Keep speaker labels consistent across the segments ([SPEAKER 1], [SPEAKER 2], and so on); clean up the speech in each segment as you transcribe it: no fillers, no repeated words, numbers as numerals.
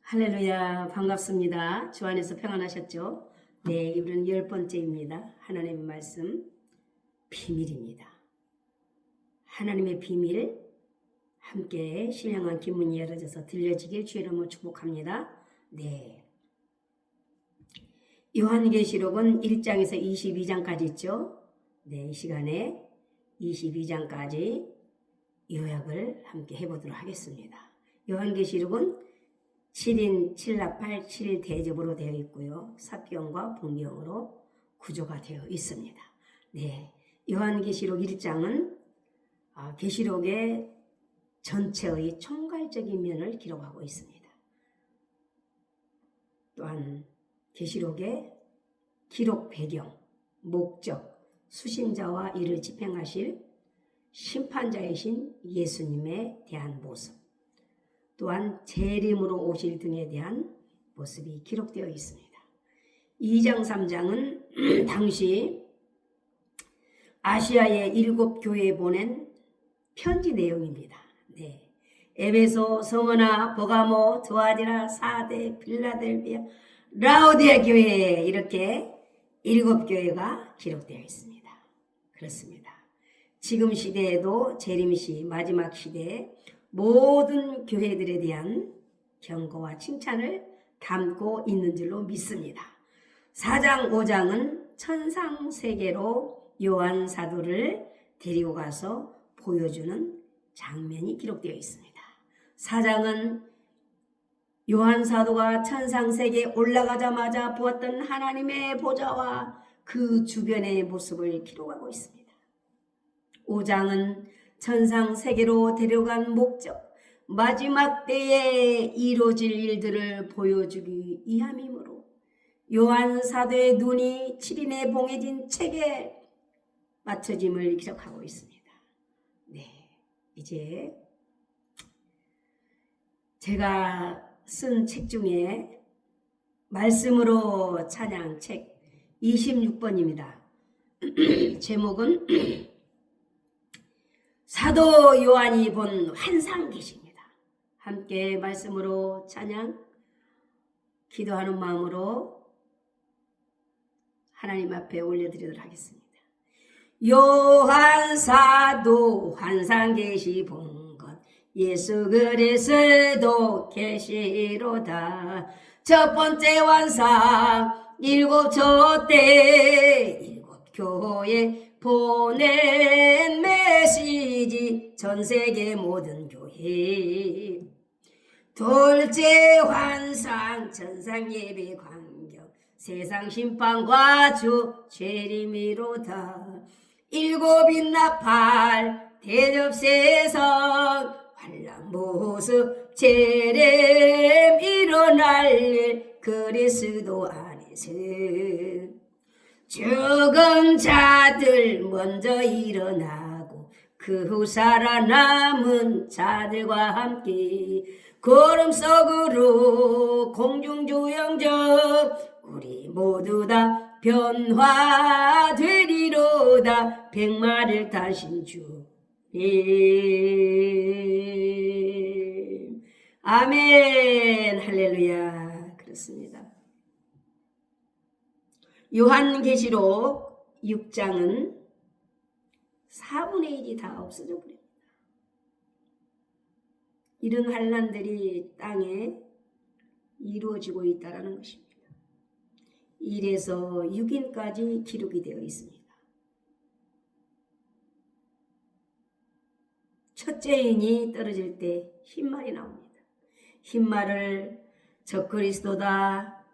[SPEAKER 1] 할렐루야, 반갑습니다. 주 안에서 평안하셨죠? 네, 이번은 10번째입니다. 하나님의 말씀, 비밀입니다. 하나님의 비밀, 함께 신령한 기문이 열어져서 들려지길 주의 이름으로 축복합니다. 네. 요한계시록은 1장에서 22장까지 있죠? 네, 이 시간에 22장까지 요약을 함께 해보도록 하겠습니다. 요한계시록은 7인 7나팔 7대접으로 되어 있고요. 사병과 봉경으로 구조가 되어 있습니다. 네, 요한계시록 1장은 계시록의 전체의 총괄적인 면을 기록하고 있습니다. 또한 계시록의 기록 배경, 목적, 수신자와 이를 집행하실 심판자이신 예수님에 대한 모습, 또한 재림으로 오실 등에 대한 모습이 기록되어 있습니다. 2장 3장은 당시 아시아의 7 교회에 보낸 편지 내용입니다. 네. 에베소, 서머나, 버가모, 드아디라, 사데, 빌라델비아, 라오디아 교회, 이렇게 7 교회가 기록되어 있습니다. 그렇습니다. 지금 시대에도 재림시 마지막 시대에 모든 교회들에 대한 경고와 칭찬을 담고 있는 줄로 믿습니다. 4장 5장은 천상세계로 요한 사도를 데리고 가서 보여주는 장면이 기록되어 있습니다. 4장은 요한 사도가 천상세계에 올라가자마자 보았던 하나님의 보좌와 그 주변의 모습을 기록하고 있습니다. 5장은 천상세계로 데려간 목적, 마지막 때에 이루어질 일들을 보여주기 위함이므로 요한 사도의 눈이 7인에 봉해진 책에 맞춰짐을 기록하고 있습니다. 네, 이제 제가 쓴 책 중에 말씀으로 찬양 책 26번입니다. 제목은 사도 요한이 본 환상계시입니다. 함께 말씀으로 찬양, 기도하는 마음으로 하나님 앞에 올려드리도록 하겠습니다. 요한 사도 환상계시 본 것 예수 그리스도 계시로다. 첫 번째 환상 7 촛대 7 교회 보낸 메시지 전세계 모든 교회. 둘째 환상 천상 예배 광경 세상 심판과 주 재림이로다. 7인 나팔 대접 세상 환란 모습 재림 일어날 일 그리스도 안에서. 죽은 자들 먼저 일어나고 그 후 살아남은 자들과 함께 구름 속으로 공중조영적 우리 모두 다 변화되리로다. 백마를 타신 주님. 아멘. 할렐루야. 그렇습니다. 요한계시록 6장은 4분의 1이 다 없어져 버립니다. 이런 환난들이 땅에 이루어지고 있다는 것입니다. 1에서 6인까지 기록이 되어 있습니다. 첫째 인이 떨어질 때 흰말이 나옵니다. 흰말을 적그리스도다,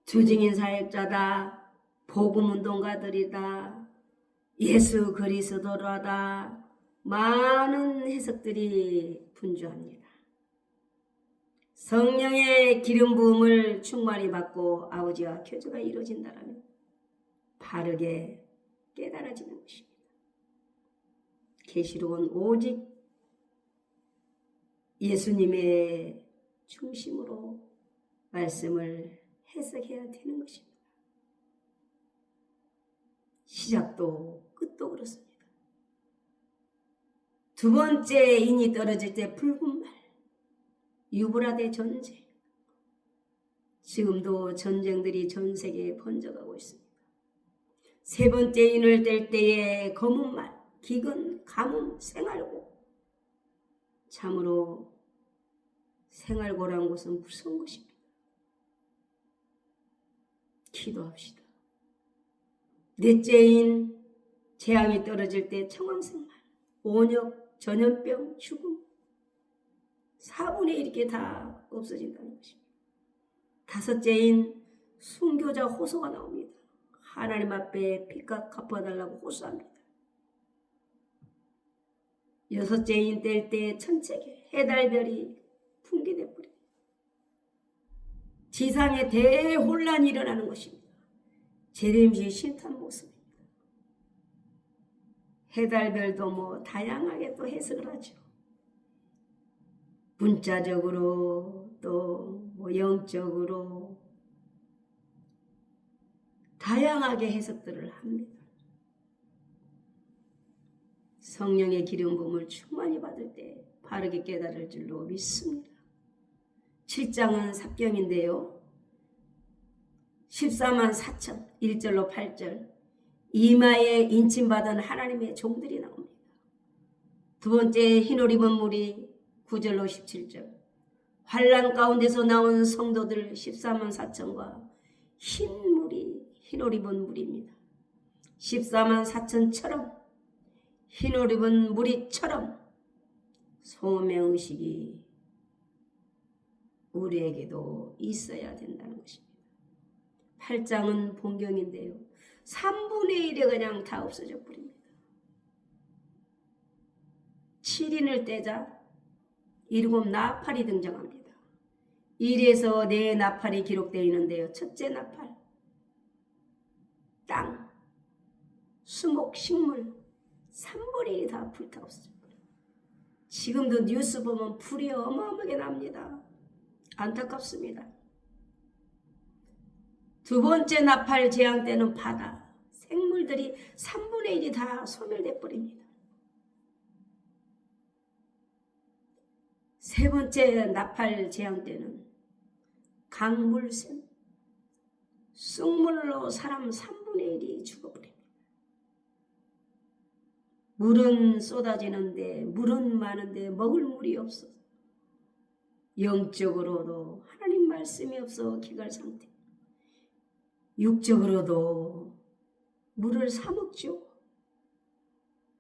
[SPEAKER 1] 주증인 사역자다, 복음운동가들이다, 예수 그리스도라다, 많은 해석들이 분주합니다. 성령의 기름 부음을 충만히 받고 아버지와 교제가 이루어진다면 바르게 깨달아지는 것입니다. 계시록은 오직 예수님의 중심으로 말씀을 해석해야 되는 것입니다. 시작도 끝도 그렇습니다. 두 번째 인이 떨어질 때 붉은 말, 유브라데 전쟁, 지금도 전쟁들이 전 세계에 번져가고 있습니다. 세 번째 인을 뗄 때에 검은 말, 기근, 가뭄, 생활고. 참으로 생활고란 것은 무서운 것입니다. 기도합시다. 넷째인 재앙이 떨어질 때 청황생말, 온역, 전염병, 죽음 4분의 1 이렇게 다 없어진다는 것입니다. 다섯째인 순교자 호소가 나옵니다. 하나님 앞에 빚값 갚아달라고 호소합니다. 여섯째인 뗄 때 천체계, 해달별이 붕괴돼 버립니다. 지상에 대혼란이 일어나는 것입니다. 제림시 심탄 모습입니다. 해달별도 뭐 다양하게 또 해석을 하죠. 문자적으로 또 뭐 영적으로 다양하게 해석들을 합니다. 성령의 기름 부음을 충만히 받을 때 바르게 깨달을 줄로 믿습니다. 7장은 삽경인데요. 14만 4천 1절로 8절 이마에 인침받은 하나님의 종들이 나옵니다. 두 번째 흰옷 입은 무리 9절로 17절 환난 가운데서 나온 성도들 14만 4천과 흰옷 입은 무리입니다. 14만 4천처럼 흰옷 입은 무리처럼 소명의식이 우리에게도 있어야 된다는 것입니다. 8장은 본경인데요. 3분의 1에 그냥 다 없어져 버립니다. 7인을 떼자 7 나팔이 등장합니다. 1에서 4 나팔이 기록되어 있는데요. 첫째 나팔, 땅, 수목, 식물 3분의 1이 다 불타 없어져 버려요. 지금도 뉴스 보면 불이 어마어마하게 납니다. 안타깝습니다. 두 번째 나팔 재앙 때는 바다, 생물들이 3분의 1이 다 소멸돼 버립니다. 세 번째 나팔 재앙 때는 강물샘, 쑥물로 사람 3분의 1이 죽어버립니다. 물은 쏟아지는데 물은 많은데 먹을 물이 없어서 영적으로도 하나님 말씀이 없어 기갈 상태, 육적으로도 물을 사 먹죠.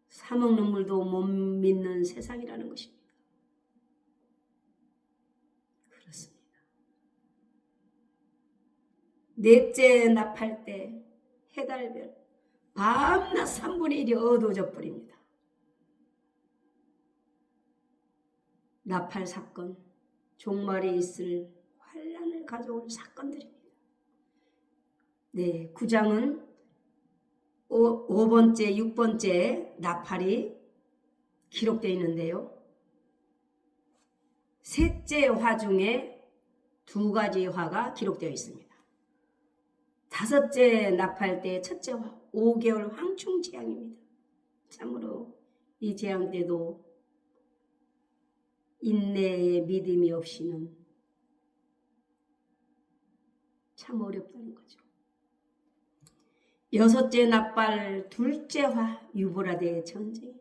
[SPEAKER 1] 사 먹는 물도 못 믿는 세상이라는 것입니다. 그렇습니다. 넷째 나팔 때 해달별 밤낮 3분의 1이 어두워져 버립니다. 나팔 사건, 종말에 있을 환난을 가져올 사건들입니다. 네, 9장은 5번째, 6번째 나팔이 기록되어 있는데요. 셋째 화 중에 2가지 화가 기록되어 있습니다. 다섯째 나팔 때 첫째 화, 5개월 황충 재앙입니다. 참으로 이 재앙 때도 인내의 믿음이 없이는 참 어렵다는 거죠. 여섯째 나팔 둘째 화, 유브라데 전쟁입니다.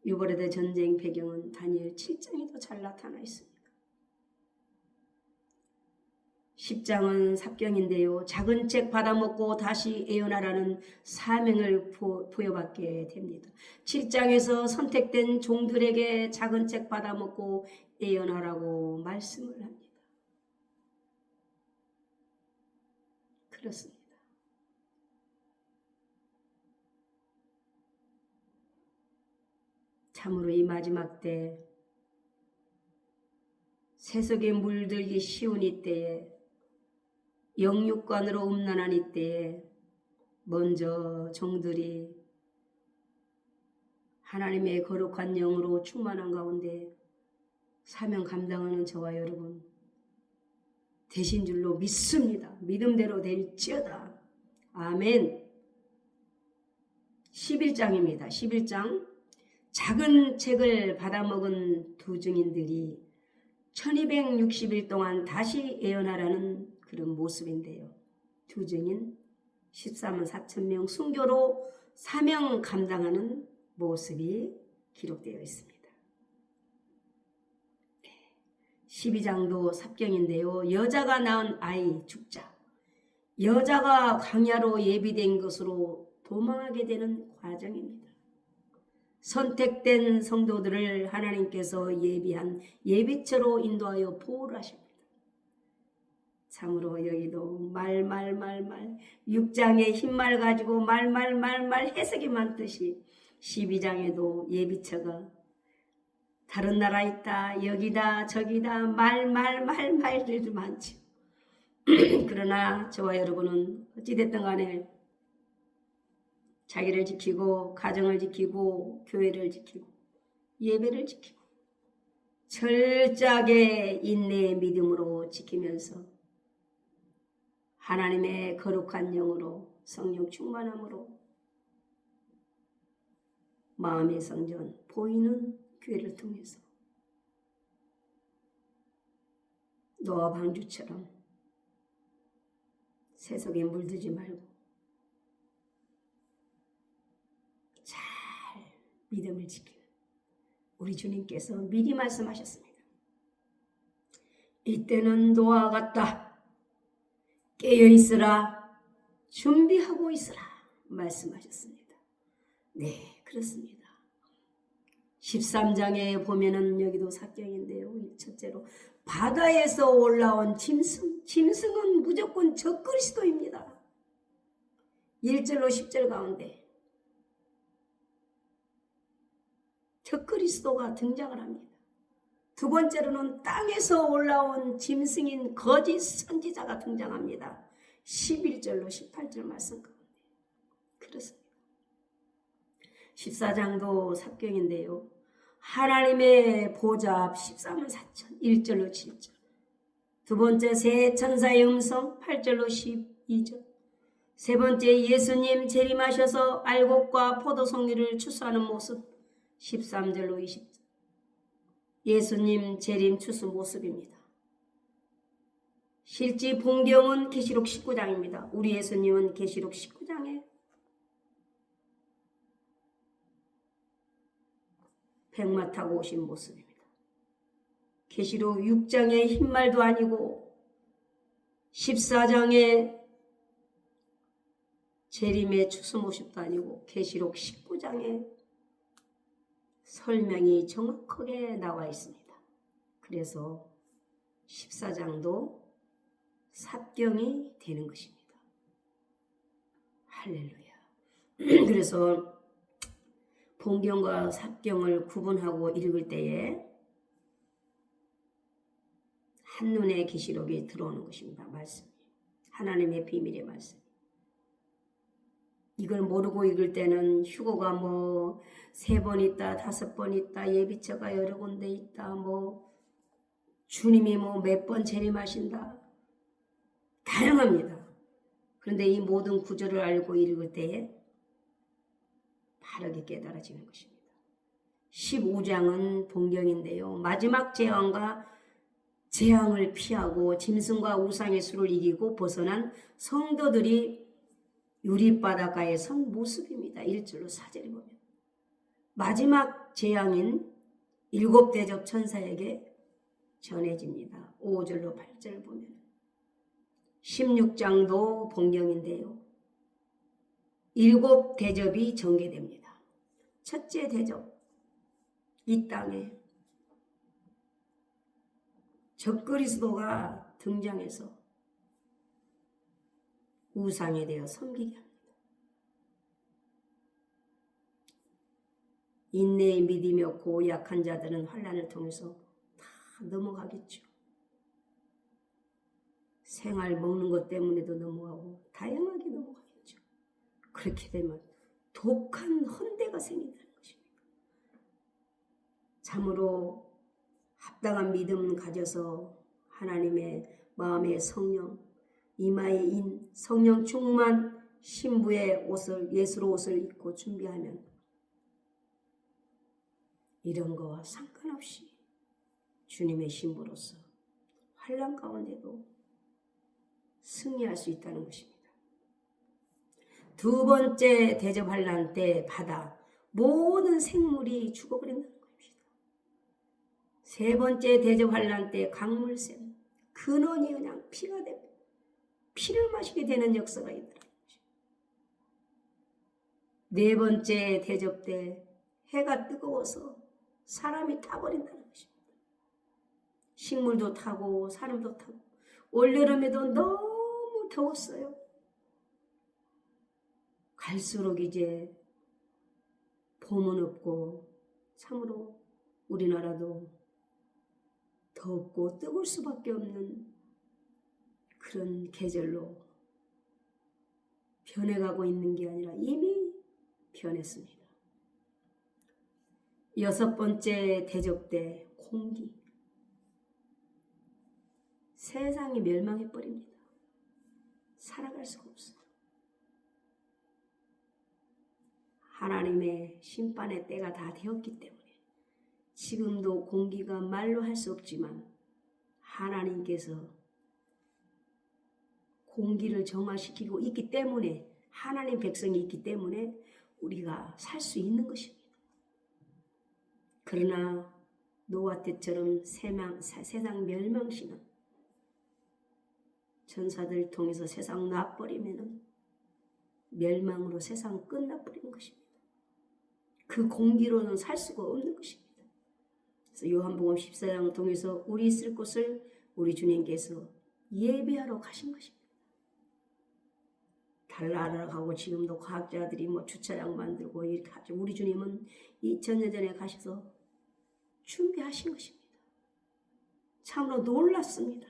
[SPEAKER 1] 유브라데 전쟁 배경은 다니엘 7장에도 잘 나타나 있습니다. 10장은 삽경인데요. 작은 책 받아먹고 다시 예언하라는 사명을 부여받게 됩니다. 7장에서 선택된 종들에게 작은 책 받아먹고 예언하라고 말씀을 합니다. 그렇습니다. 참으로 이 마지막 때 세속에 물들기 쉬운 이때에 영육간으로 음란한 이때에 먼저 종들이 하나님의 거룩한 영으로 충만한 가운데 사명 감당하는 저와 여러분 되신 줄로 믿습니다. 믿음대로 될지어다. 아멘. 11장입니다. 11장 작은 책을 받아먹은 두 증인들이 1260일 동안 다시 예언하라는 그런 모습인데요. 두 증인 14만 4천 명 순교로 사명 감당하는 모습이 기록되어 있습니다. 12장도 삽경인데요. 여자가 낳은 아이 죽자. 여자가 광야로 예비된 것으로 도망하게 되는 과정입니다. 선택된 성도들을 하나님께서 예비한 예비처로 인도하여 보호를 하십니다. 참으로 여기도 말 6장의 흰말 가지고 말 해석이 많듯이 12장에도 예비처가 다른 나라 있다 여기다 저기다 말들도 많죠. 그러나 저와 여러분은 어찌됐든 간에 자기를 지키고 가정을 지키고 교회를 지키고 예배를 지키고 철저하게 인내의 믿음으로 지키면서 하나님의 거룩한 영으로 성령 충만함으로 마음의 성전 보이는 교회를 통해서 노아 방주처럼 세속에 물들지 말고 잘 믿음을 지키는 우리 주님께서 미리 말씀하셨습니다. 이때는 노아와 같다. 깨어있으라 준비하고 있으라 말씀하셨습니다. 네, 그렇습니다. 13장에 보면은 여기도 삽경인데요. 첫째로 바다에서 올라온 짐승은 무조건 적그리스도입니다. 1절로 10절 가운데 적그리스도가 등장을 합니다. 두 번째로는 땅에서 올라온 짐승인 거짓 선지자가 등장합니다. 11절로 18절 말씀 가운데 그렇습니다. 14장도 삽경인데요. 하나님의 보좌 앞 14만 4천 1절로 7절 두 번째 새 천사의 음성 8절로 12절 세 번째 예수님 재림하셔서 알곡과 포도송이를 추수하는 모습 13절로 20절 예수님 재림 추수 모습입니다. 실제 본경은 계시록 19장입니다. 우리 예수님은 계시록 19장에 백마 타고 오신 모습입니다. 계시록 6장의 흰말도 아니고 14장의 재림의 추수 모습도 아니고 계시록 19장에 설명이 정확하게 나와 있습니다. 그래서 14장도 삽경이 되는 것입니다. 할렐루야. 그래서 본경과 삽경을 구분하고 읽을 때에 한눈에 계시록이 들어오는 것입니다. 말씀이. 하나님의 비밀의 말씀. 이걸 모르고 읽을 때는 휴거가 뭐 3번 있다 5번 있다 예비처가 여러 군데 있다 뭐 주님이 뭐 몇 번 재림하신다 다양합니다. 그런데 이 모든 구절을 알고 읽을 때에 바르게 깨달아지는 것입니다. 15장은 본경인데요. 마지막 재앙과 재앙을 피하고 짐승과 우상의 수를 이기고 벗어난 성도들이 유리바닷가에 선 모습입니다. 1절로 4절에 보면 마지막 재앙인 7대접 천사에게 전해집니다. 5절로 8절을 보면 16장도 본경인데요. 7대접이 전개됩니다. 첫째 대접, 이 땅에 적그리스도가 등장해서 우상에 대해 섬기게 합니다. 인내의 믿음이 없고 약한 자들은 환난을 통해서 다 넘어가겠죠. 생활 먹는 것 때문에도 넘어가고 다양하게 넘어가겠죠. 그렇게 되면 독한 헌대가 생긴다는 것입니다. 참으로 합당한 믿음 가져서 하나님의 마음의 성령, 이마에 인 성령 충만 신부의 옷을 예수로 옷을 입고 준비하면 이런 거와 상관없이 주님의 신부로서 환난 가운데도 승리할 수 있다는 것입니다. 두 번째 대접 환난 때 바다 모든 생물이 죽어버린다는 것입니다. 세 번째 대접 환난 때 강물샘 근원이 그냥 피가 되고 피를 마시게 되는 역사가 있더라고요. 네 번째 대접 때 해가 뜨거워서 사람이 타버린다는 것입니다. 식물도 타고 사람도 타고 올여름에도 너무 더웠어요. 갈수록 이제 봄은 없고 참으로 우리나라도 덥고 뜨거울 수밖에 없는 그런 계절로 변해가고 있는 게 아니라 이미 변했습니다. 여섯 번째 대접 때 공기. 세상이 멸망해버립니다. 살아갈 수가 없어요. 하나님의 심판의 때가 다 되었기 때문에 지금도 공기가 말로 할 수 없지만 하나님께서 공기를 정화시키고 있기 때문에 하나님 백성이 있기 때문에 우리가 살 수 있는 것입니다. 그러나 노아 때처럼 세상 멸망시는 전사들 통해서 세상 놔버리면 멸망으로 세상 끝나버리는 것입니다. 그 공기로는 살 수가 없는 것입니다. 그래서 요한복음 14장을 통해서 우리 있을 곳을 우리 주님께서 예비하러 가신 것입니다. 달나라로 가고 지금도 과학자들이 주차장 만들고 이렇게 하죠. 우리 주님은 2000년 전에 가셔서 준비하신 것입니다. 참으로 놀랐습니다.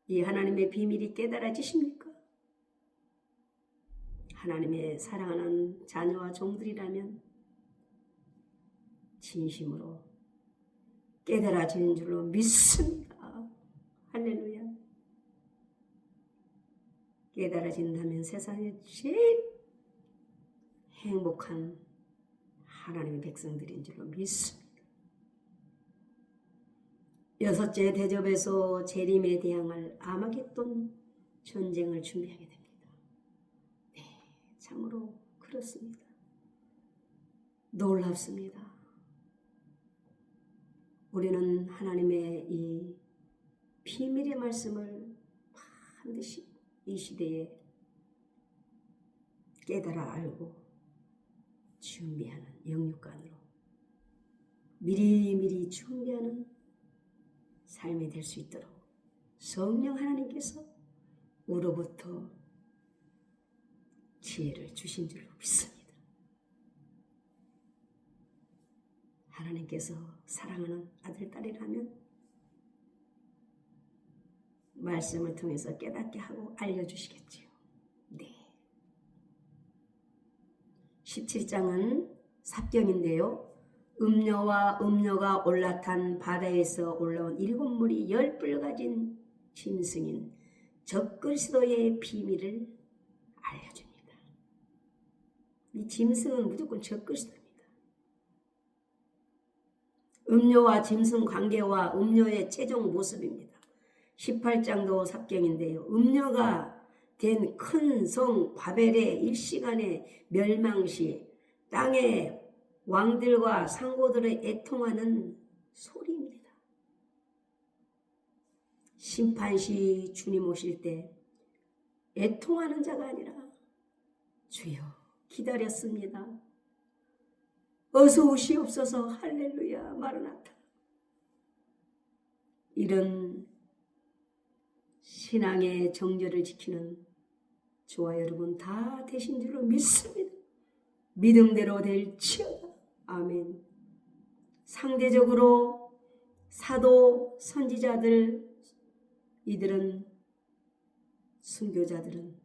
[SPEAKER 1] 이 하나님의 비밀이 깨달아지십니까? 하나님의 사랑하는 자녀와 종들이라면 진심으로 깨달아지는 줄로 믿습니다. 할렐루야. 깨달아진다면 세상에 제일 행복한 하나님의 백성들인 줄로 믿습니다. 여섯째 대접에서 재림에 대항할 아마겟돈 전쟁을 준비하게 됩니다. 네, 참으로 그렇습니다. 놀랍습니다. 우리는 하나님의 이 비밀의 말씀을 반드시 이 시대에 깨달아 알고 준비하는 영육간으로 미리미리 준비하는 삶이 될 수 있도록 성령 하나님께서 우로부터 지혜를 주신 줄로 믿습니다. 하나님께서 사랑하는 아들, 딸이라면 말씀을 통해서 깨닫게 하고 알려주시겠지요. 네. 17장은 삽경인데요. 음녀와 음녀가 올라탄 바다에서 올라온 7물이 10뿔 가진 짐승인 적그리스도의 비밀을 알려줍니다. 이 짐승은 무조건 적그리스도입니다. 음녀와 짐승 관계와 음녀의 최종 모습입니다. 18장도 삽경인데요. 음녀가 된 큰 성 바벨의 일시간의 멸망시 땅의 왕들과 상고들의 애통하는 소리입니다. 심판시 주님 오실 때 애통하는 자가 아니라 주여 기다렸습니다. 어서 오시옵소서. 할렐루야 마르나타. 이런 신앙의 정절을 지키는 저와 여러분 다 되신 줄로 믿습니다. 믿음대로 될지어다. 아멘. 상대적으로 사도, 선지자들, 이들은 순교자들은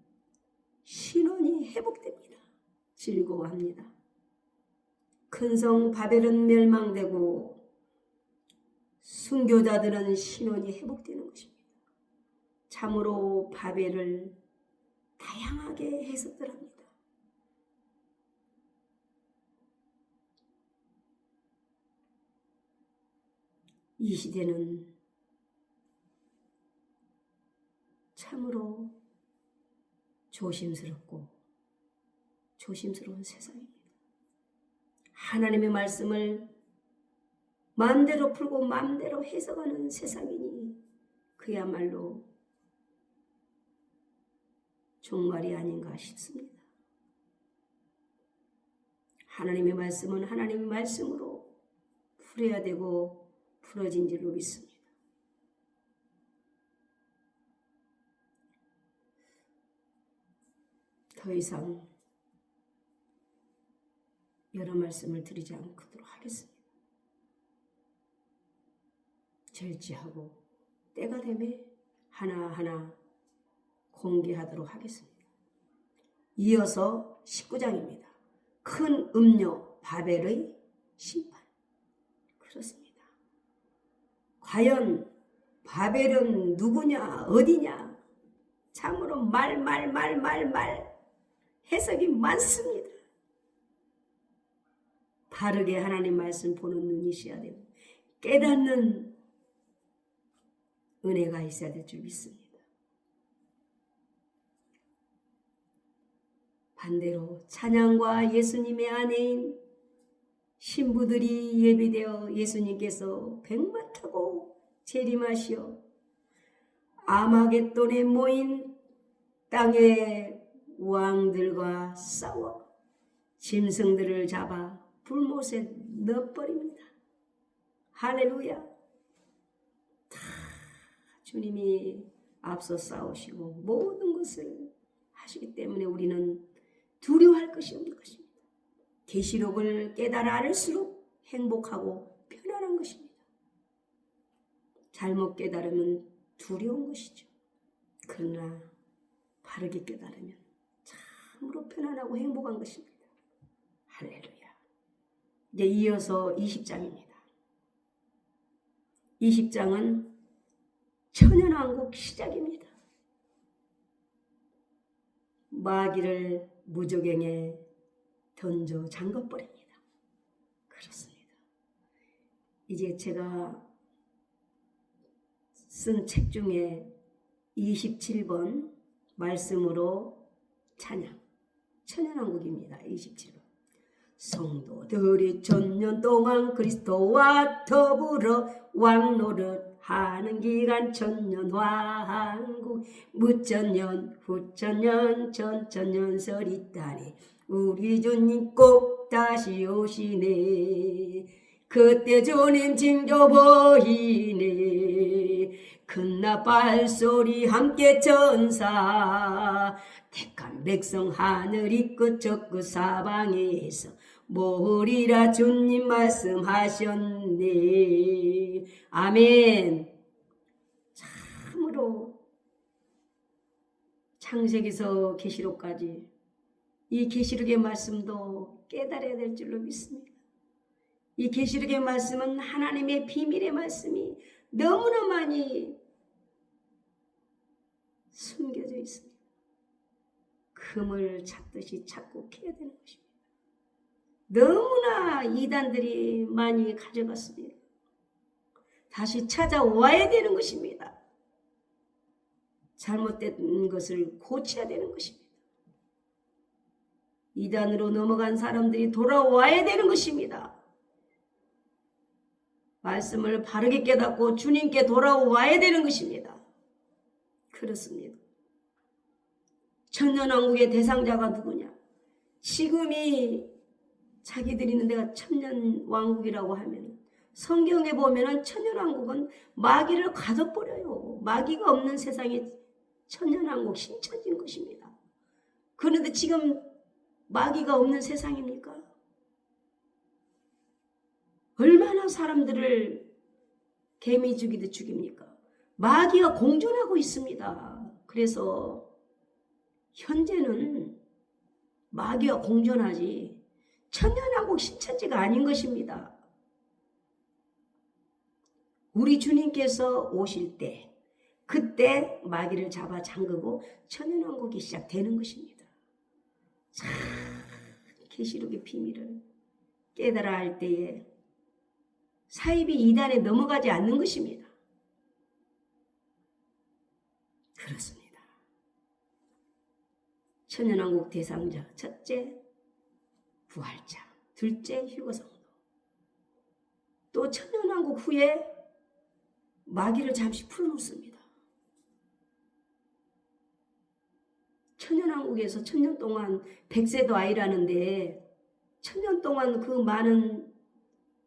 [SPEAKER 1] 신원이 회복됩니다. 즐거워합니다. 큰 성 바벨은 멸망되고 순교자들은 신원이 회복되는 것입니다. 참으로 바벨을 다양하게 해석들 합니다. 이 시대는 참으로 조심스럽고 조심스러운 세상입니다. 하나님의 말씀을 마음대로 풀고 마음대로 해석하는 세상이니 그야말로 종말이 아닌가 싶습니다. 하나님의 말씀은 하나님의 말씀으로 풀어야 되고 풀어진 줄로 믿습니다. 더 이상 여러 말씀을 드리지 않도록 하겠습니다. 절제하고 때가 되면 하나하나 공개하도록 하겠습니다. 이어서 19장입니다. 큰 음료 바벨의 심판. 그렇습니다. 과연 바벨은 누구냐 어디냐 참으로 말 해석이 많습니다. 바르게 하나님 말씀 보는 눈이 있어야 되고 깨닫는 은혜가 있어야 될 줄 믿습니다. 반대로 찬양과 예수님의 아내인 신부들이 예비되어 예수님께서 백마 타고 재림하시어 아마겟돈에 모인 땅의 왕들과 싸워 짐승들을 잡아 불못에 넣어버립니다. 할렐루야. 다 주님이 앞서 싸우시고 모든 것을 하시기 때문에 우리는 두려워할 것이 없는 것입니다. 계시록을 깨달아 알수록 행복하고 편안한 것입니다. 잘못 깨달으면 두려운 것이죠. 그러나 바르게 깨달으면 참으로 편안하고 행복한 것입니다. 할렐루야. 이제 이어서 20장입니다. 20장은 천연왕국 시작입니다. 마귀를 무저갱에 던져 잠궈버립니다. 그렇습니다. 이제 제가 쓴 책 중에 27번 말씀으로 찬양 천연왕국입니다. 27번 성도들이 천년 동안 그리스도와 더불어 왕노릇 하는 기간 천년왕국 무천년 후천년 천천년설 있다니 우리 주님 꼭 다시 오시네. 그때 주님 징조 보이네. 큰나 발소리 함께 전사 택한 백성 하늘이 끝저 끝 사방에서 모으리라 주님 말씀하셨네. 아멘. 참으로 창세기서 계시록까지 이 계시록의 말씀도 깨달아야 될 줄로 믿습니다. 이 계시록의 말씀은 하나님의 비밀의 말씀이 너무나 많이 숨겨져 있습니다. 금을 찾듯이 찾고 캐야 되는 것입니다. 너무나 이단들이 많이 가져갔습니다. 다시 찾아와야 되는 것입니다. 잘못된 것을 고쳐야 되는 것입니다. 이단으로 넘어간 사람들이 돌아와야 되는 것입니다. 말씀을 바르게 깨닫고 주님께 돌아와야 되는 것입니다. 그렇습니다. 천년왕국의 대상자가 누구냐? 지금이 자기들이 있는 데가 천년왕국이라고 하면 성경에 보면 천년왕국은 마귀를 가둬버려요. 마귀가 없는 세상이 천년왕국 신천지인 것입니다. 그런데 지금 마귀가 없는 세상입니까? 얼마나 사람들을 개미 죽이듯 죽입니까? 마귀가 공존하고 있습니다. 그래서 현재는 마귀와 공존하지 천년왕국 신천지가 아닌 것입니다. 우리 주님께서 오실 때 그때 마귀를 잡아 잠그고 천년왕국이 시작되는 것입니다. 참 계시록의 비밀을 깨달아 할 때에 사입이 이단에 넘어가지 않는 것입니다. 그렇습니다. 천연왕국 대상자 첫째 부활자, 둘째 휴거성도. 또 천연왕국 후에 마귀를 잠시 풀어놓습니다. 천연왕국에서 천년 동안 100세도 아니라는데 천년 동안 그 많은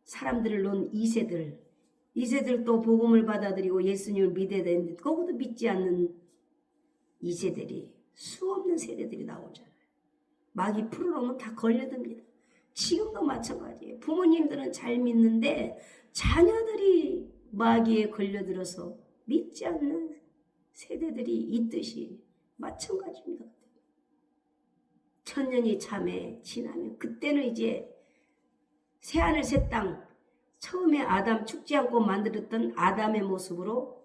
[SPEAKER 1] 사람들을 놓은 2세들도 복음을 받아들이고 예수님을 믿어야 되는데 그것도 믿지 않는 2세들이 수없는 세대들이 나오잖아요. 마귀 풀어놓으면 다 걸려듭니다. 지금도 마찬가지예요. 부모님들은 잘 믿는데 자녀들이 마귀에 걸려들어서 믿지 않는 세대들이 있듯이 마찬가지입니다. 천년이 참에 지나면 그때는 이제 새하늘 새 땅, 처음에 아담 죽지 않고 만들었던 아담의 모습으로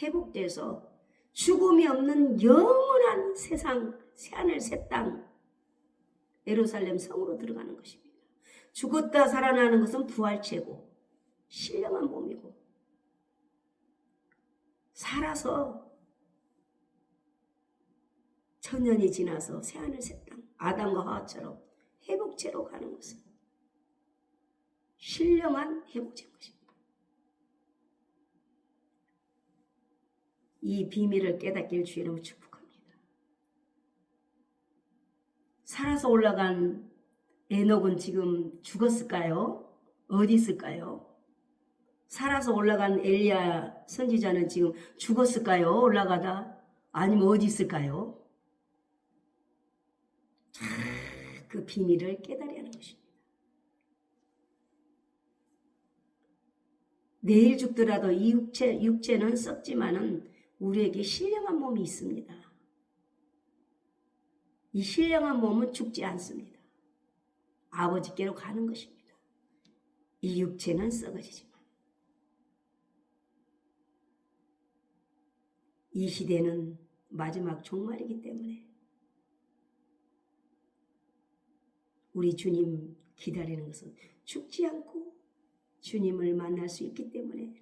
[SPEAKER 1] 회복돼서 죽음이 없는 영원한 세상, 새하늘 새 땅, 예루살렘 성으로 들어가는 것입니다. 죽었다 살아나는 것은 부활체고 신령한 몸이고, 살아서 천년이 지나서 새하늘 새 땅, 아담과 하와처럼 회복체로 가는 것은 신령한 회복체인 것입니다. 이 비밀을 깨닫길 주의 이름으로 축복합니다. 살아서 올라간 에녹은 지금 죽었을까요? 어디 있을까요? 살아서 올라간 엘리야 선지자는 지금 죽었을까요? 올라가다? 아니면 어디 있을까요? 그 비밀을 깨달아야 하는 것입니다. 내일 죽더라도 이 육체는 썩지만은 우리에게 신령한 몸이 있습니다. 이 신령한 몸은 죽지 않습니다. 아버지께로 가는 것입니다. 이 육체는 썩어지지만 이 시대는 마지막 종말이기 때문에 우리 주님 기다리는 것은 죽지 않고 주님을 만날 수 있기 때문에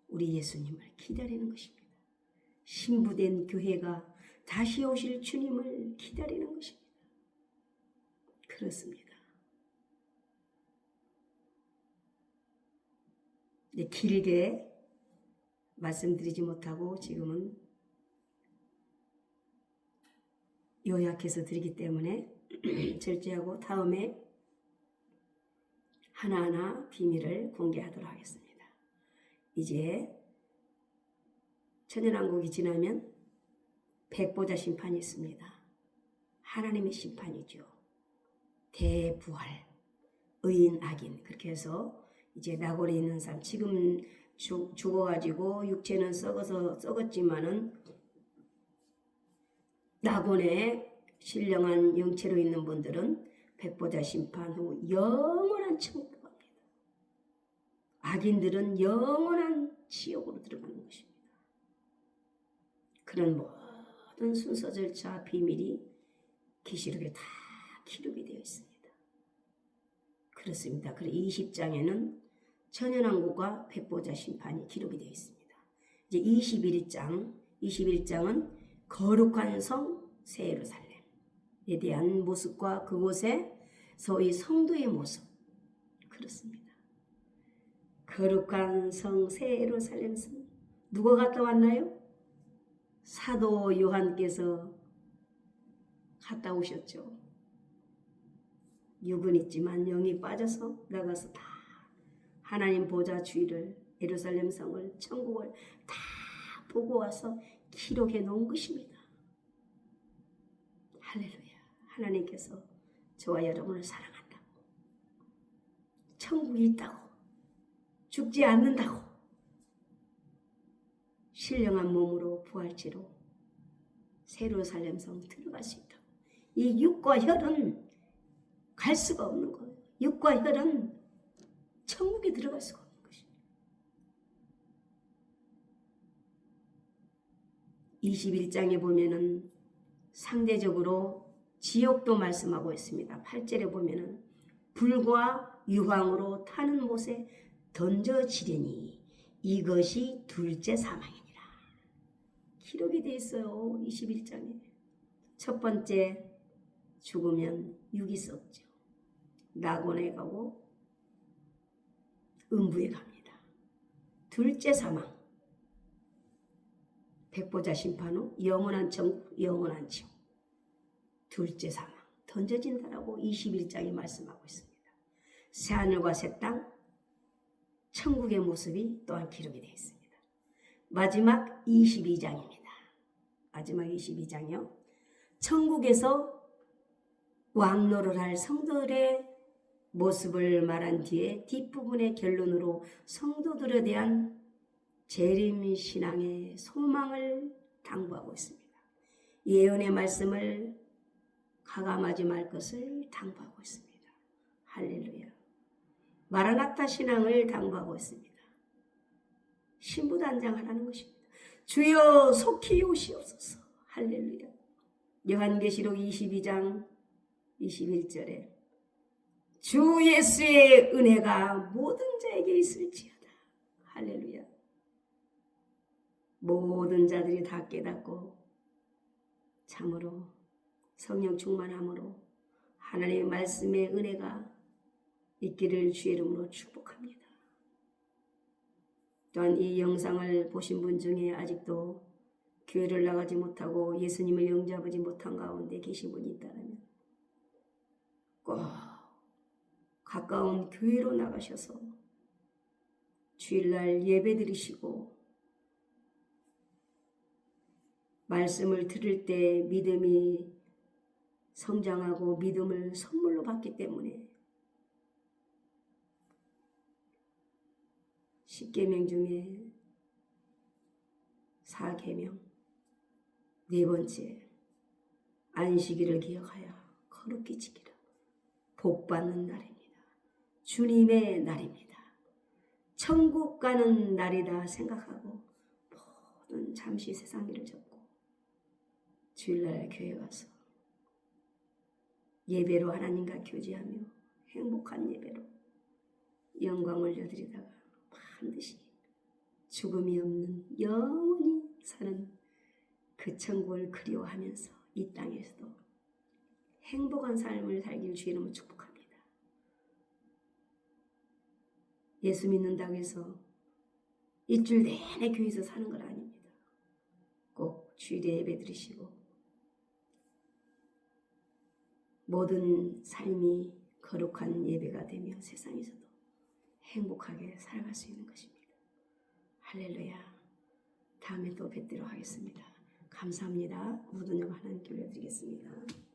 [SPEAKER 1] 우리 예수님을 기다리는 것입니다. 신부된 교회가 다시 오실 주님을 기다리는 것입니다. 그렇습니다. 네, 길게 말씀드리지 못하고 지금은 요약해서 드리기 때문에 절제하고 다음에 하나하나 비밀을 공개하도록 하겠습니다. 이제 천연왕국이 지나면 백보자 심판이 있습니다. 하나님의 심판이죠. 대부활, 의인, 악인. 그렇게 해서 이제 낙원에 있는 사람, 지금 죽어가지고 육체는 썩었지만은 낙원에 신령한 영체로 있는 분들은 백보자 심판 후 영원한 천국으로 갑니다. 악인들은 영원한 지옥으로 들어가는 것입니다. 그런 모든 순서 절차 비밀이 계시록에 다 기록이 되어 있습니다. 그렇습니다. 그리고 20장에는 천연왕국과 백보자 심판이 기록이 되어 있습니다. 이제 21장은 거룩한 성 새 예루살렘에 대한 모습과 그곳의 소위 성도의 모습. 그렇습니다. 거룩한 성 새 예루살렘 성 누가 갔다 왔나요? 사도 요한께서 갔다 오셨죠. 육은 있지만 영이 빠져서 나가서 다 하나님 보좌 주위를, 예루살렘 성을, 천국을 다 보고 와서 기록해 놓은 것입니다. 할렐루야. 하나님께서 저와 여러분을 사랑한다고, 천국이 있다고, 죽지 않는다고, 신령한 몸으로 부활체로 예루살렘 성 들어갈 수 있다고. 이 육과 혈은 갈 수가 없는 거예요. 육과 혈은 천국에 들어갈 수가 없는 것입니다. 21장에 보면은 상대적으로 지옥도 말씀하고 있습니다. 8절에 보면은 불과 유황으로 타는 못에 던져지려니 이것이 둘째 사망이니라. 기록이 되어 있어요. 21장에. 첫 번째 죽으면 육이 썩죠. 낙원에 가고 음부에 갑니다. 둘째 사망, 백보자 심판 후 영원한 천국, 영원한 지옥. 둘째 사망, 던져진다라고 21장이 말씀하고 있습니다. 새하늘과 새 땅, 천국의 모습이 또한 기록이 되어 있습니다. 마지막 22장입니다. 마지막 22장이요. 천국에서 왕노를 할 성도들의 모습을 말한 뒤에 뒷부분의 결론으로 성도들에 대한 재림신앙의 소망을 당부하고 있습니다. 예언의 말씀을 가감하지 말 것을 당부하고 있습니다. 할렐루야. 마라나타 신앙을 당부하고 있습니다. 신부단장하라는 것입니다. 주여 속히 오시옵소서. 할렐루야. 요한계시록 22장 21절에 주 예수의 은혜가 모든 자에게 있을지어다. 할렐루야. 모든 자들이 다 깨닫고 참으로 성령 충만함으로 하나님의 말씀의 은혜가 있기를 주의 이름으로 축복합니다. 또한 이 영상을 보신 분 중에 아직도 교회를 나가지 못하고 예수님을 영접하지 못한 가운데 계신 분이 있다면 꼭 가까운 교회로 나가셔서 주일날 예배 드리시고 말씀을 들을 때 믿음이 성장하고 믿음을 선물로 받기 때문에 10계명 중에 4계명 네 번째 안식일을 기억하여 거룩히 지키라. 복 받는 날입니다. 주님의 날입니다. 천국 가는 날이다 생각하고 모든 잠시 세상 일을 접고 주일날 교회 가서 예배로 하나님과 교제하며 행복한 예배로 영광을 올려드리다가 반드시 죽음이 없는 영원히 사는 그 천국을 그리워하면서 이 땅에서도 행복한 삶을 살기를 주의 이름으로 축복합니다. 예수 믿는다고 해서 일주일 내내 교회에서 사는 건 아닙니다. 꼭 주일에 예배 드리시고 모든 삶이 거룩한 예배가 되며 세상에서도 행복하게 살아갈 수 있는 것입니다. 할렐루야. 다음에 또 뵙도록 하겠습니다. 감사합니다. 모든 영광 하나님께 올려드리겠습니다.